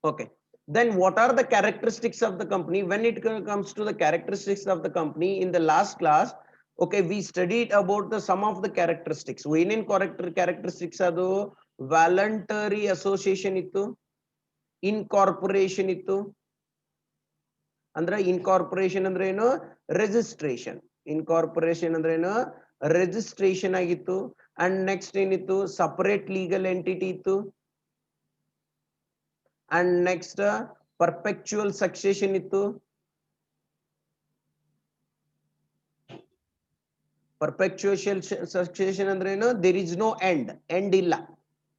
Okay. Then what are the characteristics of the company? When it comes to the characteristics of the company in the last class, okay, we studied about the some of the characteristics. In characteristics adu voluntary association ittu, incorporation ittu, ಅಂದ್ರೆ incorporation ಅಂದ್ರೆ ಏನು registration, incorporation ಅಂದ್ರೆ ಏನು registration ಆಗಿತ್ತು. And next ಏನಿತ್ತು separate legal entity ಇತ್ತು. And next perpetual succession ಇತ್ತು. Perpetual succession ಅಂದ್ರೆ ಏನು ದೇರ್ ಇಸ್ ನೋ ಎಂಡ್ ಇಲ್ಲ,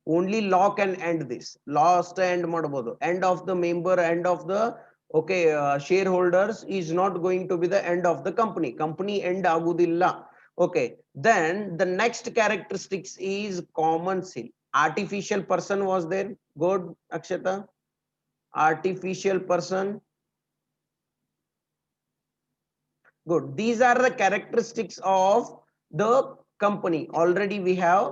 only law can end this. Law ಅಷ್ಟೇ ಎಂಡ್ ಮಾಡಬಹುದು. End of the member, end of the okay shareholders is not going to be the end of the company end agudilla. Okay, then the next characteristics is common seal. Artificial person was there. Good, Akshata. Artificial person. Good. These are the characteristics of the company already we have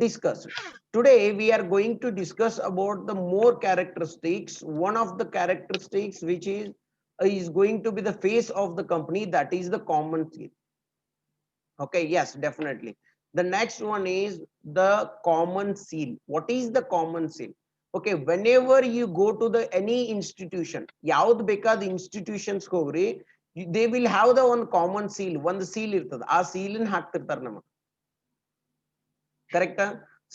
discussed. Today we are going to discuss about the more characteristics. One of the characteristics which is going to be the face of the company, that is the common seal. Okay, yes, definitely. The next one is the common seal. What is the common seal? Okay, whenever you go to the any institution, yaud bekad institutions hogri, they will have the one common seal. One seal irtad, aa seal in haktirtar namak. Correct?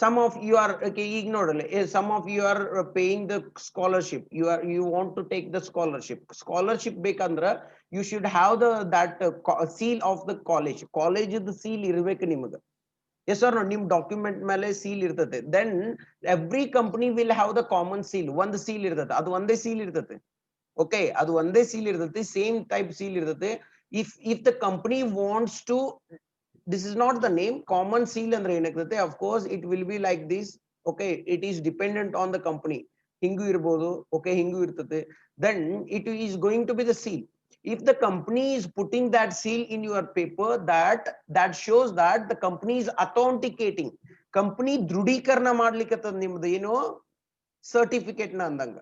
Some of you are okay, ignore. Some of you are paying the scholarship. You want to take the scholarship bekandra you should have the that seal of the college the seal irbeku nimaga. Yes or no? Nim document mele seal irtate. Then every company will have the common seal. One seal irtate, adu onde seal irtate. Okay, adu onde seal irtate, same type seal irtate. If the company wants to, this is not the name common seal andre enagutte, of course it will be like this. Okay, it is dependent on the company. Hingu irbodu, okay, hingu irtate. Then it is going to be the seal. If the company is putting that seal in your paper, that shows that the company is authenticating. Company ದೃಢೀಕರಣ ಮಾಡ್ಲಿಕ್ಕೆ ನಿಮ್ದು ಏನು certificate ನ ಅಂದಂಗ.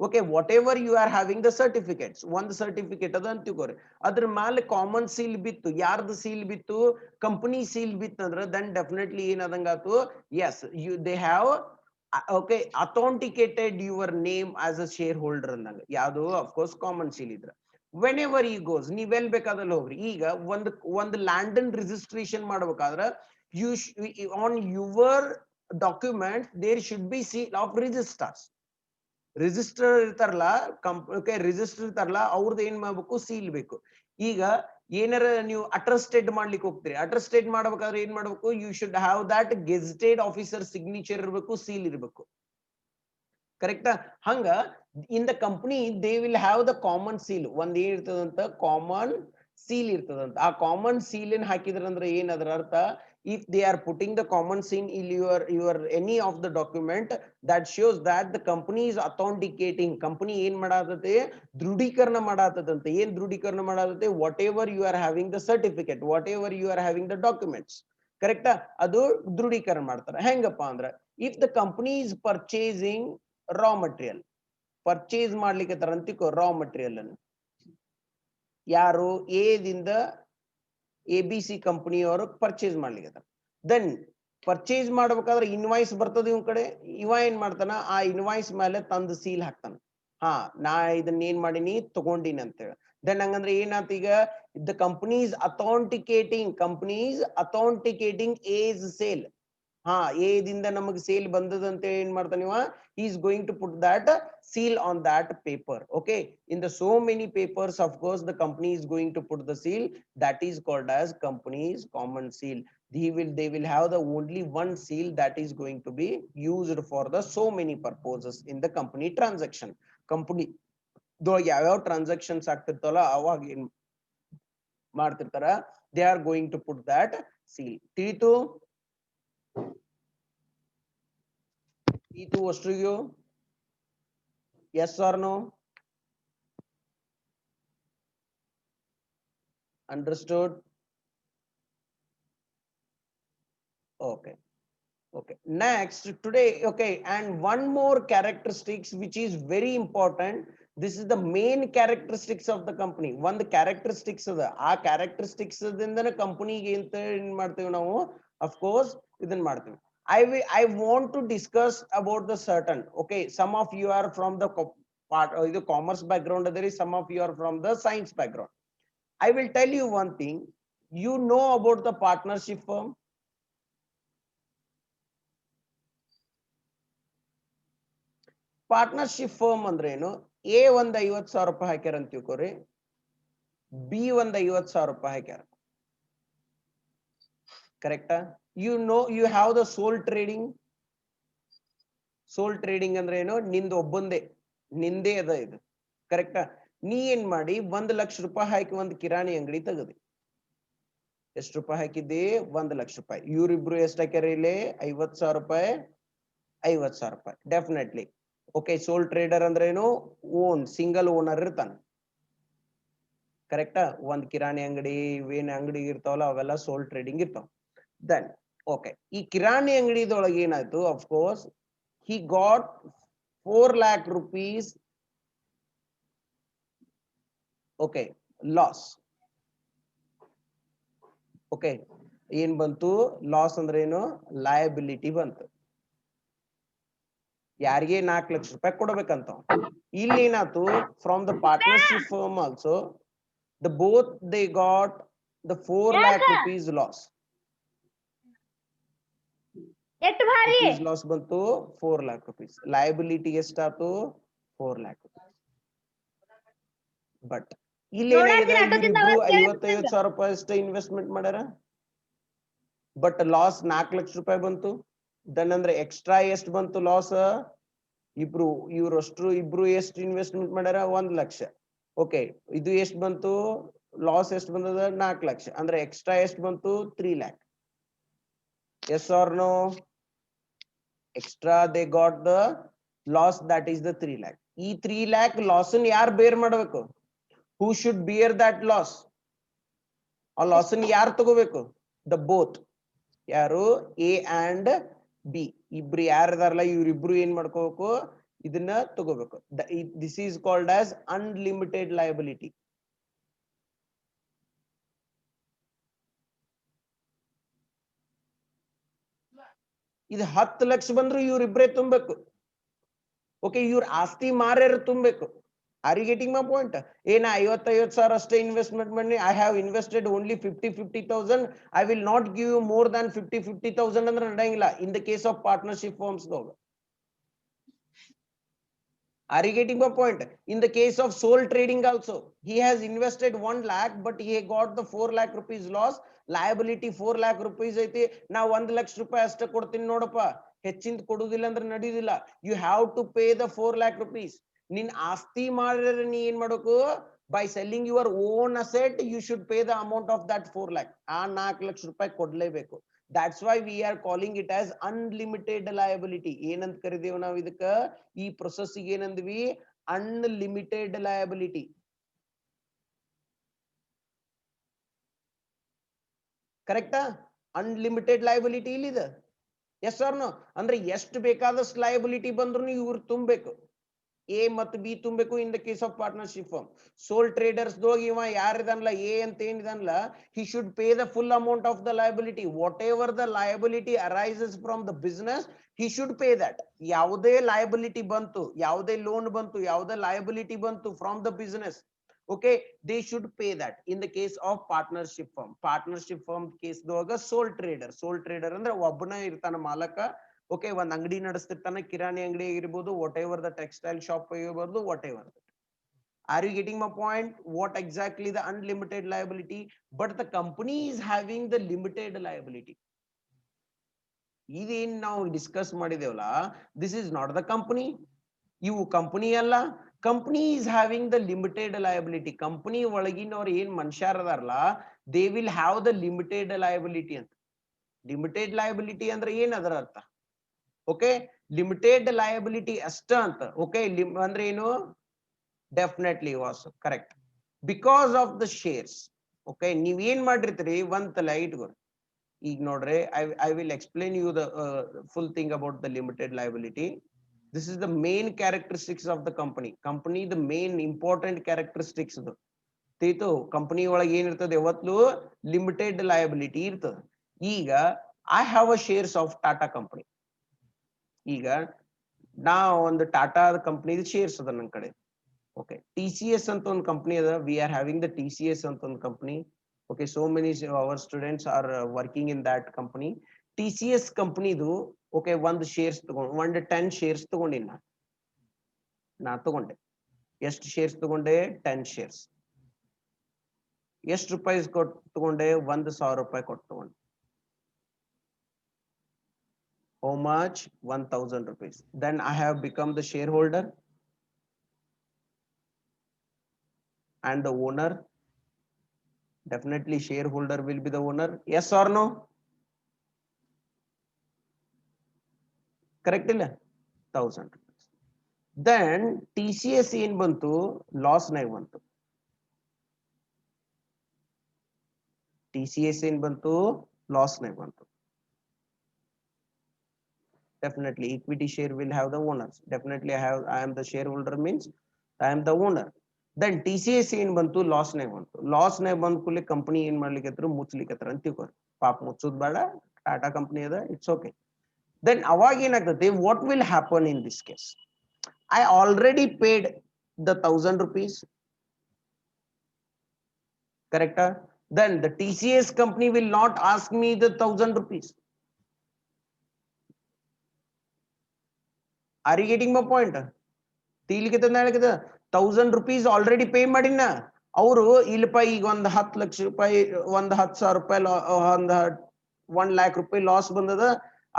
Okay, whatever you are having the certificates, one certificate ಅದ ಅಂತಿಕೋರಿ, ಅದ್ರ ಮೇಲೆ common seal ಬಿತ್ತು, ಯಾರ್ದು ಸೀಲ್ ಬಿತ್ತು, ಕಂಪನಿ ಸೀಲ್ ಬಿತ್ತಂದ್ರ then definitely ಏನದಂಗಾತು, yes, they have okay authenticated your name as a shareholder ಅಂದಂಗ. ಯಾವುದು of course common seal ಇದ್ರ. Whenever he goes, ನೀವೆಲ್ ಬೇಕಾದಲ್ಲಿ ಹೋಗ್ರಿ. ಈಗ ಒಂದು ಲ್ಯಾಂಡ್ ಅಂಡ್ ರಿಜಿಸ್ಟ್ರೇಷನ್ ಮಾಡ್ಬೇಕಾದ್ರ you on your document there should be seal of registrars. Register ಇರ್ತಾರಲ್ಲ okay, register ಇರ್ತಾರಲ್ಲ ಅವ್ರದ್ದು ಏನ್ ಮಾಡ್ಬೇಕು, ಸೀಲ್ ಬೇಕು. ಈಗ ಏನಾರ ನೀವು ಅಟ್ರಸ್ಟೆಡ್ ಮಾಡ್ಲಿಕ್ಕೆ ಹೋಗ್ತೀರಿ, ಅಟ್ರಸ್ಟೆಡ್ ಮಾಡ್ಬೇಕಾದ್ರೆ ಏನ್ ಮಾಡ್ಬೇಕು, you should have that gazetted officer signature ಇರಬೇಕು, ಸೀಲ್ ಇರಬೇಕು. ಕರೆಕ್ಟಾ? ಹಂಗ in the company they will have the common seal. ಒಂದ್ ಏನ್ ಇರ್ತದಂತ ಕಾಮನ್ ಸೀಲ್ ಇರ್ತದಂತ. ಆ ಕಾಮನ್ ಸೀಲ್ ಏನ್ ಹಾಕಿದ್ರಂದ್ರೆ ಏನ್ ಅದರ ಅರ್ಥ, if they are putting the common seal in your any of the document, that shows that the company is authenticating. company ಏನ್ ಮಾಡಾತತೆ, ದೃಢೀಕರಣ ಮಾಡಾತದಂತೆ. ಏನ್ ದೃಢೀಕರಣ ಮಾಡಾತತೆ, whatever you are having the certificate, whatever you are having the documents, ಕರೆಕ್ಟಾ, ಅದು ದೃಢೀಕರಣ ಮಾಡ್ತಾರೆ. ಹೆಂಗಪ್ಪ ಅಂದ್ರೆ, if the company is purchasing raw material, purchase ಮಾಡ್ಲಿಕ್ಕೆ ತರಂತಿಕೋ ರಾ ಮಟೀರಿಯಲ್ ಅನ್ನು, ಯಾರು ಎ ದಿಂದ ABC ಕಂಪನಿಯವರು ಪರ್ಚೇಸ್ ಮಾಡ್ಲಿಕ್ಕೆ. ದೆನ್ ಪರ್ಚೇಸ್ ಮಾಡ್ಬೇಕಾದ್ರೆ ಇನ್ವಾಯ್ಸ್ ಬರ್ತದೆ ಇವ್ ಕಡೆ. ಇವ ಏನ್ ಮಾಡ್ತಾನ, ಆ ಇನ್ವಾಯ್ಸ್ ಮೇಲೆ ತಂದು ಸೀಲ್ ಹಾಕ್ತಾನ. ಹಾ, ನಾ ಇದನ್ನ ಏನ್ ಮಾಡೀನಿ, ತಗೊಂಡಿನಿ ಅಂತ ಹೇಳಿ. ದೆನ್ ಹಂಗಂದ್ರೆ ಏನಾತ, ಈಗ ದ ಕಂಪನೀಸ್ ಅಥೆಂಟಿಕೇಟಿಂಗ್ ಏಸ್ ಸೇಲ್. ಹಾ, ಎ ದಿಂದ ನಮಗೆ ಸೇಲ್ ಬಂದದಂತ ಏನ್ ಮಾಡ್ತಾನ ಇವ, he is going to put that seal on that paper. Okay, in the so many papers, of course the company is going to put the seal. That is called as company's common seal. They will have the only one seal that is going to be used for the so many purposes in the company transaction. Company though ಯಾವ transactions ಆಗ್ತಿರ್ತಲ್ಲ ಅವಾಗ ಏನ್ ಮಾಡ್ತಿರ್ತಾರ, they are going to put that seal. ತಿಳಿತು ಅಷ್ಟ್ರಿಗೂ? Yes or no? Understood? Okay. Okay, next today, okay, and one more characteristics which is very important. This is the main characteristics of the company. One the characteristics of the characteristics the company of course I want to discuss about the certain. Okay, some of you are from the part or the commerce background. There is some of you are from the science background. I will tell you one thing. You know about the partnership firm. Partnership firm ಅಂದ್ರೆ ಏನು? A ಒಂದ್ 50,000 ರೂಪಾಯಿ ಹಾಕ್ಯಾರ ಅಂತ ತಿಳ್ಕೊರಿ, B ಒಂದ್ 50,000 ರೂಪಾಯಿ ಹಾಕ್ಯಾರ. ಕರೆಕ್ಟಾ? You have the sole trading. Sole trading ಅಂದ್ರೆ ಏನು? ಒಬ್ಬಂದೇ ನಿಂದೇ ಅದ ಇದು. ಕರೆಕ್ಟಾ? ನೀ ಏನ್ ಮಾಡಿ 1 ಲಕ್ಷ ರೂಪಾಯಿ ಹಾಕಿ ಒಂದು ಕಿರಾಣಿ ಅಂಗಡಿ ತೆಗದಿ. ಎಷ್ಟು ರೂಪಾಯಿ ಹಾಕಿದ್ದಿ? 1 ಲಕ್ಷ ರೂಪಾಯಿ. ಇವ್ರಿಬ್ರು ಎಷ್ಟು ಹಾಕ್ಯಾರ ಇಲ್ಲಿ? 50,000 ರೂಪಾಯಿ, 50,000 ರೂಪಾಯಿ. Definitely okay. ಸೋಲ್ ಟ್ರೇಡರ್ ಅಂದ್ರೆ ಏನು? ಸಿಂಗಲ್ ಓನರ್ ಇರ್ತಾನ. ಕರೆಕ್ಟಾ? ಒಂದ್ ಕಿರಾಣಿ ಅಂಗಡಿ ಇವೇನ್ ಅಂಗಡಿ ಇರ್ತಾವಲ್ಲ ಅವೆಲ್ಲ ಸೋಲ್ ಟ್ರೇಡಿಂಗ್ ಇರ್ತಾವ. ದೆನ್ ಓಕೆ, ಈ ಕಿರಾಣಿ ಅಂಗಡಿದೊಳಗೆ ಏನಾಯ್ತು? Of course he got 4 lakh rupees okay loss. Okay, ಏನ್ ಬಂತು? ಲಾಸ್ ಅಂದ್ರೆ ಏನು? ಲಯಬಿಲಿಟಿ ಬಂತು. ಯಾರಿಗೆ 4 ಲಕ್ಷ ರೂಪಾಯಿ ಕೊಡ್ಬೇಕಂತ. ಇಲ್ಲಿ ಏನಾಯ್ತು? From the partnership firm also both they got the 4 lakh rupees loss. ಎಷ್ಟು ಭಾರಿ loss ಬಂತು? 4 lakh rupees. liability ಎಷ್ಟಾಯ್ತು? 4 lakh rupees. ಬಟ್ ಇಲ್ಲಿ ಏನಾಗಿದೆ? ಇವರಿಬ್ರು 55,000 ರೂಪಾಯಿ ಅಷ್ಟೇ ಇನ್ವೆಸ್ಟ್ಮೆಂಟ್ ಮಾಡ್ಯಾರ, ಬಟ್ ಲಾಸ್ 4 ಲಕ್ಷ ರೂಪಾಯಿ ಬಂತು. ದನ್ ಅಂದ್ರೆ ಎಕ್ಸ್ಟ್ರಾ ಎಷ್ಟು ಬಂತು ಲಾಸ್? ಇಬ್ರು ಎಷ್ಟು ಇನ್ವೆಸ್ಟ್ಮೆಂಟ್ ಮಾಡ್ಯಾರ? 1 ಲಕ್ಷ. ಓಕೆ, ಇದು ಎಷ್ಟು ಬಂತು? ಲಾಸ್ ಎಷ್ಟು ಬಂದದ? 4 ಲಕ್ಷ. ಅಂದ್ರೆ ಎಕ್ಸ್ಟ್ರಾ ಎಷ್ಟು ಬಂತು? 3 lakh. Yes or no? Extra they got the loss, that is the 3 lakh. ಈ 3 lakh ಲಾಸ್ ಯಾರು ಬೇರ್ ಮಾಡ್ಬೇಕು? Who should bear that loss? ಆ ಲಾಸ್ ಯಾರು ತಗೋಬೇಕು? The both. ಯಾರು? ಎ ಅಂಡ್ ಬಿ ಇಬ್ರು ಯಾರದಾರಲ್ಲ ಇವ್ರಿಬ್ರು ಏನ್ ಮಾಡ್ಕೋಬೇಕು? ಇದನ್ನ ತಗೋಬೇಕು. This is called as unlimited liability. ಇದು 10 ಲಕ್ಷ ಬಂದ್ರು ಇವ್ರಿಬ್ರೇ ತುಂಬಬೇಕು. ಓಕೆ, ಇವ್ರ ಆಸ್ತಿ ಮಾರ್ಯಾರ ತುಂಬಬೇಕು. Are you getting my point? ಏನ 55,000 ಅಷ್ಟೇ ಇನ್ವೆಸ್ಟ್ಮೆಂಟ್ ಮಾಡಿ, I have invested only 50,000, I will not give you more than 50,000 ಅಂದ್ರೆ ನಡೆಯಂಗಿಲ್ಲ in the case of partnership firms. Are you getting my point? In the case of sole trading also, he has invested 1 lakh, but he got the 4 lakh rupees loss. Liability 4 lakh rupees ಐತಿ. ನಾ 1 ಲಕ್ಷ ರೂಪಾಯಿ ಅಷ್ಟೇ ಕೊಡ್ತೀನಿ ನೋಡಪ್ಪ, ಹೆಚ್ಚಿಂದ ಕೊಡುದಿಲ್ಲ ಅಂದ್ರೆ ನಡೆಯುದಿಲ್ಲ. You have to pay the 4 lakh rupees. ನಿನ್ ಆಸ್ತಿ ಮಾಡಿದ್ರೆ ನೀ ಏನ್ ಮಾಡಬೇಕು? By selling your own asset, you should pay the amount of that 4 lakh. ಆ 4 ಲಕ್ಷ ರೂಪಾಯಿ ಕೊಡ್ಲೇಬೇಕು. That's why we are calling it as unlimited liability. ಏನಂತ ಕರಿದೇವು ನಾವು ಇದಕ್ಕ? ಈ ಪ್ರೊಸೆಸ್ ಗೆ ಏನಂದ್ವಿ? Unlimited liability. ಕರೆಕ್ಟಾ? ಅನ್ಲಿಮಿಟೆಡ್ ಲಯಬಿಲಿಟಿ ಇಲ್ಲಿದೆ. Yes or no? ಅಂದ್ರೆ ಎಷ್ಟು ಬೇಕಾದಷ್ಟು ಲಯಬಿಲಿಟಿ ಬಂದ್ರು ಇವ್ರು ತುಂಬಬೇಕು. ಎ ಮತ್ತು ಬಿ ತುಂಬಬೇಕು in the case of partnership firm. Sole traders ಇವ ಯಾರಿದನ್ಲ ಎ ಅಂತ ಏನಿದನ್ಲ, he should pay the full amount of the liability. Whatever the liability arises from the business, he should pay that. ಯಾವುದೇ liability ಬಂತು, ಯಾವುದೇ loan ಬಂತು, ಯಾವುದೇ liability ಬಂತು from the business, okay, they should pay that. In the case of partnership firm case ದೊಳಗ ಸೋಲ್ trader ಅಂದ್ರೆ ಒಬ್ಬನೇ ಇರ್ತಾನ ಮಾಲಕ. ಓಕೆ, ಒಂದ್ ಅಂಗಡಿ ನಡೆಸ್ತಿರ್ತಾನೆ, ಕಿರಾಣಿ ಅಂಗಡಿ ಆಗಿರ್ಬೋದು, whatever the textile shop ಆಗಿರ್ಬೋದು, whatever. Are you getting my point? What exactly the unlimited liability? But the company is having the limited liability. ಇದೇನ್ ನಾವು ಡಿಸ್ಕಸ್ ಮಾಡಿದೇವಲ್ಲ, this is not the company. ಇವು company ಅಲ್ಲ. Company is having the limited liability. Company ಒಳಗಿನವ್ರು ಏನ್ ಮನುಷ್ಯರ ಅದಾರಲ್ಲ, they will have the limited liability ಅಂತ. ಲಿಮಿಟೆಡ್ ಲಯಬಿಲಿಟಿ ಅಂದ್ರೆ ಏನ್ ಅದರ ಅರ್ಥ? ಓಕೆ, ಲಿಮಿಟೆಡ್ ಲಯಬಿಲಿಟಿ ಅಷ್ಟ ಅಂತ. ಓಕೆ, ಅಂದ್ರೆ ಏನು? Definitely was correct. Because of the shares. Okay, ನೀವ್ ಏನ್ ಮಾಡಿರ್ತೀರಿ? ಒಂದ್ ಲೈಟ್ ಈಗ ನೋಡ್ರೆ I will explain you the full thing about the limited liability. This is the main characteristics of the company the main important characteristics ಇದು ತಿಳಿತು. Company ಒಳಗೆ ಏನಿರ್ತದೆ ಯಾವತ್ತೂ ಲಿಮಿಟೆಡ್ ಲಯಬಿಲಿಟಿ ಇರ್ತದೆ. ಈಗ I have a shares of Tata company. ಈಗ ನಾ ಒಂದು ಟಾಟಾ ಕಂಪನಿ ಶೇರ್ಸ್ ಅದ ನನ್ನ ಕಡೆ. ಓಕೆ, TCS ಅಂತ ಒಂದು ಕಂಪನಿ ಅದ. We are having the TCS ಅಂತ ಒಂದು company. Okay, so many our students are working in that company. TCS ಕಂಪನಿದು ಓಕೆ ಒಂದು ಶೇರ್ಸ್ ತಗೊಂಡು ಒಂದು 10 ಶೇರ್ಸ್ ತಗೊಂಡಿನ ನಾ ತಗೊಂಡೆ. ಎಷ್ಟು ಶೇರ್ಸ್ ತಗೊಂಡೆ? 10 ಶೇರ್ಸ್. ಎಷ್ಟು ರೂಪಾಯಿ ಕೊಟ್ಟು ತಗೊಂಡೆ? 1,000 ರೂಪಾಯಿ ಕೊಟ್ಟು ತಗೊಂಡೆ. How much? 1,000 rupees. Then I have become the shareholder and the owner. Definitely shareholder will be the owner. Yes or no? Correct illa? 1,000 rupees. Then TCS ಏನ್ ಬಂತು? ಲಾಸ್ ನಾಗ ಬಂತು. TCS ಏನ್ ಬಂತು? ಲಾಸ್ ನಾಗ ಬಂತು. Definitely equity share will have the owners. Definitely I am the shareholder means I am the owner. Then TCS ಏನ್ ಬಂತು? ಲಾಸ್ ನಾಗ ಬಂತು. ಲಾಸ್ ನಾಗ ಬಂದ ಕೂಡಲೇ ಕಂಪನಿ ಏನ್ ಮಾಡ್ಲಿಕ್ಕೆ ಮುಚ್ಚಲಿಕ್ಕೆ ಅಂತ ತಿಳ್ಕೊರಿ. ಪಾಪ ಮುಚ್ಚೋದ್ ಬೇಡ, ಟಾಟಾ ಕಂಪನಿ ಅದ, ಇಟ್ಸ್ ಓಕೆ. Then ಅವಾಗ ಏನಾಗ್ತದೆ? what will happen in this case? I already paid the 1,000 rupees. Correct? Then the TCS company will not ask me the 1,000 rupees. Are you getting my point? 1,000 rupees already pay ಮಾಡಿನ. ಅವರು ಇಲ್ಲಪ್ಪ ಈಗ ಒಂದು 10 ಲಕ್ಷ ರೂಪಾಯಿ, ಒಂದು 10,000 ರೂಪಾಯಿ, ಒಂದು 1 lakh ರೂಪಾಯಿ ಲಾಸ್ ಬಂದದ.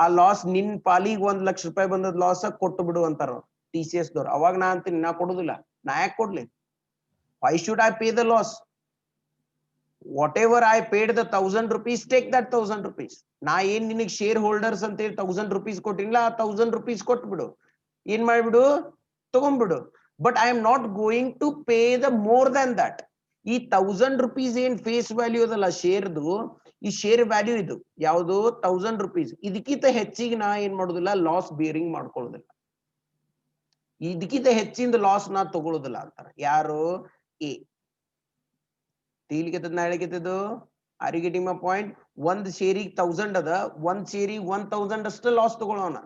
ಆ ಲಾಸ್ ನಿನ್ ಪಾಲಿಗೆ 1 ಲಕ್ಷ ರೂಪಾಯಿ ಬಂದದ ಲಾಸ್ ಕೊಟ್ಟು ಬಿಡು ಅಂತಾರ TCS ದವ್ರು. ಅವಾಗ ನಾ ಅಂತೀನಿ ನಾ ಕೊಡುದಿಲ್ಲ. ನಾ ಯಾಕೆ ಕೊಡ್ಲಿ? Why should I pay the loss? Whatever I paid the 1,000 rupees, take that 1,000 rupees. ನಾ ಏನ್ ನಿನಗೆ ಶೇರ್ ಹೋಲ್ಡರ್ಸ್ ಅಂತ ಹೇಳಿ 1,000 rupees ಕೊಟ್ಟಿಲ್ಲ, ಆ 1,000 rupees ಕೊಟ್ಬಿಡು. ಏನ್ ಮಾಡ್ಬಿಡು? ತಗೊಂಡ್ಬಿಡು. But I am not going to pay the more than that. ಈ 1,000 rupees ಏನ್ ಫೇಸ್ ವ್ಯಾಲ್ಯೂ ಅದಲ್ಲ ಶೇರ್ದು, ಈ ಶೇರ್ ವ್ಯಾಲ್ಯೂ ಇದು ಯಾವುದು? 1,000 rupees. ಇದಕ್ಕಿಂತ ಹೆಚ್ಚಿಗೆ ನಾ ಏನ್ ಮಾಡುದಿಲ್ಲ? ಲಾಸ್ ಬೇರಿಂಗ್ ಮಾಡ್ಕೊಳ್ಳೋದಿಲ್ಲ. ಇದಕ್ಕಿಂತ ಹೆಚ್ಚಿಂದ ಲಾಸ್ ನಾ ತಗೊಳ್ಳೋದಿಲ್ಲ ಅಂತಾರ ಯಾರು? ಎ. ತಿಳಿಲಿಕ್ಕೆ ನಾ ಹೇಳಿದ್ದು? Are you getting my point? ಒಂದ್ ಶೇರಿಗೆ 1,000 ಅದ, ಒಂದ್ ಶೇರಿಗೆ 1,000 ಅಷ್ಟ ಲಾಸ್ ತಗೊಳ್ಳೋಣ.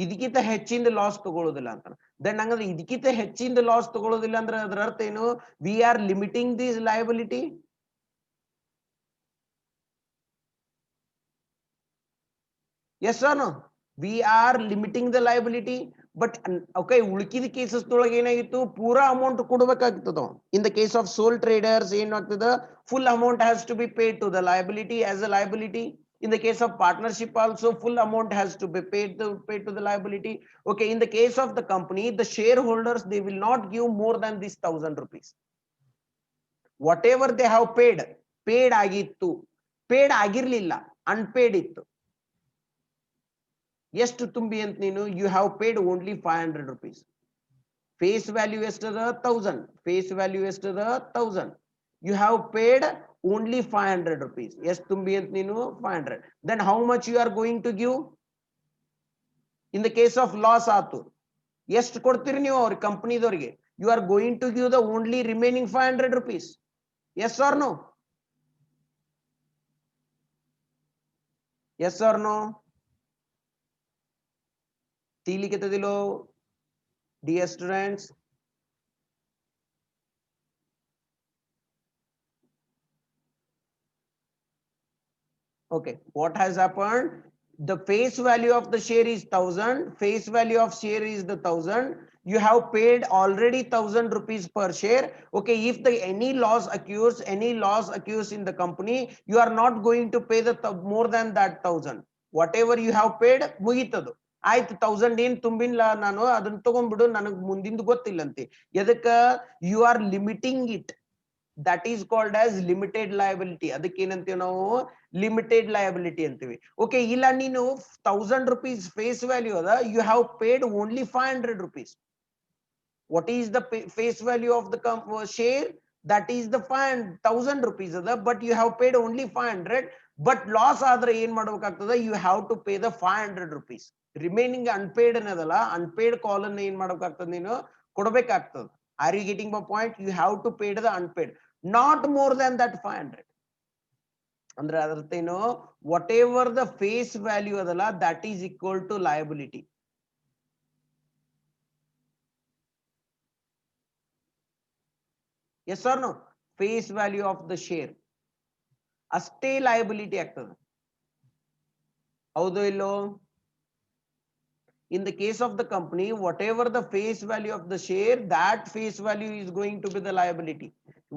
ಇದಕ್ಕಿಂತ ಹೆಚ್ಚಿಂದ ಲಾಸ್ ತಗೊಳ್ಳೋದಿಲ್ಲ ಅಂತಾರ. ದೆನ್ ಹಂಗಂದ್ರೆ ಇದಕ್ಕಿಂತ ಹೆಚ್ಚಿಂದ ಲಾಸ್ ತಗೊಳ್ಳೋದಿಲ್ಲ ಅಂದ್ರೆ ಅದರ ಅರ್ಥ ಏನು? We are limiting this liability. Yes or no? We are limiting the liability. But okay, ಉಳ್ಕಿದ ಕೇಸಸ್ ಒಳಗೆ ಏನಾಗಿತ್ತು? ಪೂರಾ ಅಮೌಂಟ್ ಕೊಡಬೇಕಾಗ್ತದ. In the case of sole traders ಏನಾಗ್ತದ? Full amount has to be paid to the liability as a liability. In the case of partnership also full amount has to be paid to the liability. Okay, in the case of the company, the shareholders, they will not give more than this 1,000 rupees. Whatever they have paid ಆಗಿತ್ತು, paid ಆಗಿರ್ಲಿಲ್ಲ, unpaid ಇತ್ತು. ಎಷ್ಟು ತುಂಬಿ ಅಂತ ನೀನು? You have paid only 500 rupees. Face value ಎಷ್ಟದ? 1,000. Face value ಎಷ್ಟದ? 1,000. You have paid only 500 rupees. ಎಷ್ಟು ತುಂಬಿ ಅಂತ ನೀನು? 500. Then how much you are going to give? In the case of loss ಆತು, ಎಷ್ಟು ಕೊಡ್ತೀರಿ ನೀವು ಅವ್ರ ಕಂಪನಿದವ್ರಿಗೆ? You are going to give the only remaining 500 rupees. Yes or no? Yes or no? ತಿಳಿಲಿಕ್ಕೆತದಿಲ್ಲೋ dear students? Okay, what has happened? The face value of the share is 1,000. Face value of share is the 1,000. You have paid already 1,000 rupees per share. Okay, if any loss occurs in the company, you are not going to pay the more than that 1,000. Whatever you have paid, ಮುಗಿತದು. ಆಯ್ತು, 1,000 ಏನ್ ತುಂಬಿಲ್ಲ ನಾನು, ಅದನ್ನ ತಗೊಂಡ್ಬಿಡು, ನನಗ್ ಮುಂದಿಂದ ಗೊತ್ತಿಲ್ಲಂತೆ. ಎದಕ್ಕ? You are limiting it. That is called as limited liability. ಅದಕ್ಕೆ ಏನಂತೀವಿ ನಾವು? ಲಿಮಿಟೆಡ್ ಲಯಬಿಲಿಟಿ ಅಂತೀವಿ. ಓಕೆ, ಇಲ್ಲ ನೀನು 1,000 rupees ಫೇಸ್ ವ್ಯಾಲ್ಯೂ ಅದ, you have paid only 500 rupees. What is the face value of the share? That is the 1,000 rupees, but you have paid only 500. But loss ಆದ್ರೆ ಏನ್ ಮಾಡ್ಬೇಕಾಗ್ತದೆ, you have to pay the 500 rupees. Remaining unpaid ಅನ್ನೋದಲ್ಲ, unpaid call ಅನ್ನ ಏನ್ ಮಾಡ್ಬೇಕಾಗ್ತದೆ, ನೀನು ಕೊಡ್ಬೇಕಾಗ್ತದೆ. Are you getting my point? You have to pay the unpaid, not more than that 500. ಅಂದ್ರೆ ಅದರ್ಥ ಏನು, whatever the face value ಅದಲ್ಲ, that is equal to liability. Yes or no? Face value of the share ಅಷ್ಟೇ liability ಆಗ್ತದೆ. ಹೌದು ಇಲ್ಲೋ? In the case of the company, whatever the face value of the share, that face value is going to be the liability.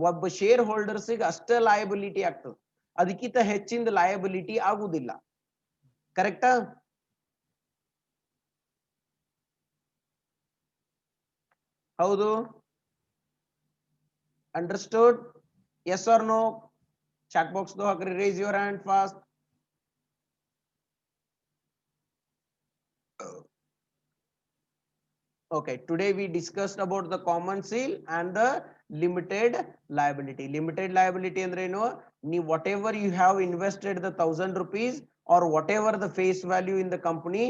ಒಬ್ಬ share holders ಅಷ್ಟೇ liability ಆಗ್ತದೆ, ಅದಕ್ಕಿಂತ ಹೆಚ್ಚಿನ liability ಆಗುದಿಲ್ಲ. ಕರೆಕ್ಟಾ? ಹೌದು? Understood? Yes or no? Chat box ಹಾಕ್ರಿ, raise your hand fast. Okay, today we discussed about the common seal and the limited liability. Limited liability andre eno, nee whatever you have invested the 1000 rupees or whatever the face value in the company,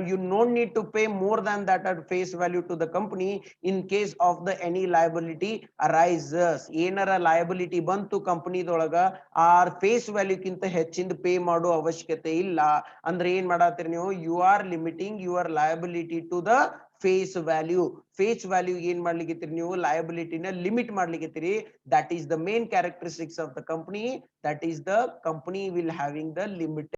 you no need to pay more than that at face value to the company in case of the any liability arises. Enara liability bantu company dolaga or face value kinta ಹೆಚ್ಚಿಂದ pay ಮಾಡು ಅವಶ್ಯಕತೆ ಇಲ್ಲ. ಅಂದ್ರೆ ಏನ್ ಮಾಡಾತೀರಿ ನೀವು, you are limiting your liability to the face value. Face value ಏನ್ ಮಾಡ್ಲಿಕ್ಕೆ ನೀವು, ಲಯಬಿಲಿಟಿನ ಲಿಮಿಟ್ ಮಾಡ್ಲಿಕ್ಕೆ. That is the main characteristics of the company. That is the company will having the limit.